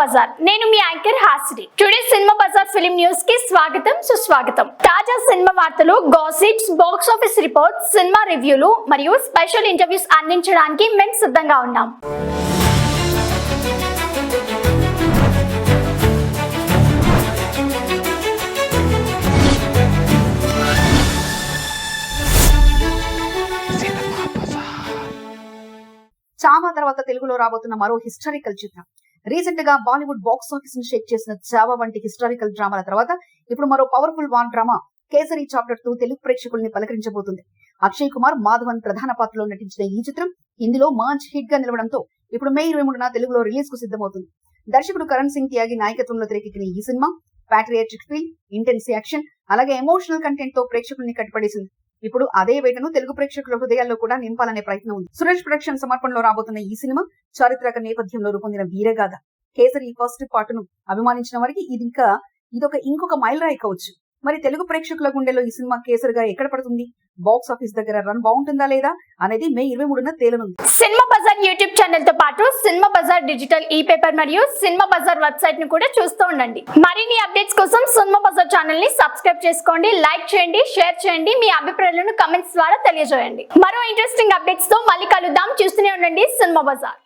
బజార్. నేను మీ anchor Hasini. Today cinema బజార్ ఫిలిం న్యూస్ కి స్వాగతం, సుస్వాగతం. తాజా సినిమా వార్తలు, gossips, box office reports, cinema రివ్యూలు మరియు స్పెషల్ ఇంటర్వ్యూస్ అందించడానికి మేము సిద్ధంగా ఉన్నాం. చావా తర్వాత తెలుగులో రాబోతున్న మరో హిస్టారికల్ చిత్రం. రీసెంట్ గా బాలీవుడ్ బాక్స్ ఆఫీస్ ని షేక్ చేసిన చావా వంటి హిస్టారికల్ డ్రామాల తర్వాత ఇప్పుడు మరో powerful war drama kesari chapter 2 Telugu ప్రేక్షకుల్ని పలకరించబోతుంది. అక్షయ్ కుమార్, మాధవన్ ప్రధాన పాత్రలో నటించిన ఈ చిత్రం హిందీలో మంచి హిట్ గా నిలవడంతో ఇప్పుడు మే 23న తెలుగులో రిలీజ్ కు సిద్ధమవుతుంది. దర్శకుడు కరణ్ సింగ్ త్యాగి నాయకత్వంలో తెరకెక్కిన ఈ cinema patriotic feel, intense action, అలాగే ఎమోషనల్ కంటెంట్ తో ప్రేక్షకుల్ని కట్టిపడేసింది. ఇప్పుడు అదే వేటను తెలుగు ప్రేక్షకుల హృదయాల్లో కూడా నింపాలనే ప్రయత్నం ఉంది. సురేష్ ప్రొడక్షన్ సమర్పణలో రాబోతున్న ఈ సినిమా చారిత్రక నేపథ్యంలో రూపొందిన వీరగాథ. కేసరి ఫస్ట్ పార్ట్ ను అభిమానించిన వారికి ఇంకొక మైలురాయి కావచ్చు. మరి తెలుగు ప్రేక్షకుల గుండెలో ఈ సినిమా కేసరిగా ఎక్కడ పడుతుంది, బాక్స్ ఆఫీస్ దగ్గర రన్ బాగుంటుందా లేదా అనేది మే 23న తేలనుంది. సినిమా బజార్ యూట్యూబ్ ఛానల్ తో పాటు సినిమా బజార్ డిజిటల్ ఈ పేపర్ మరియు సినిమా బజార్ వెబ్సైట్ ను కూడా చూస్తూ ఉండండి. మరిన్ని అప్డేట్స్ కోసం సినిమా బజార్ ఛానల్ ని సబ్స్క్రైబ్ చేసుకోండి, లైక్ చేయండి, షేర్ చేయండి, మీ అభిప్రాయాలను కమెంట్స్ ద్వారా తెలియజేయండి. మరో ఇంట్రెస్టింగ్ అప్డేట్స్ తో మళ్ళీ కలుద్దాం. చూస్తూనే ఉండండి సినిమా బజార్.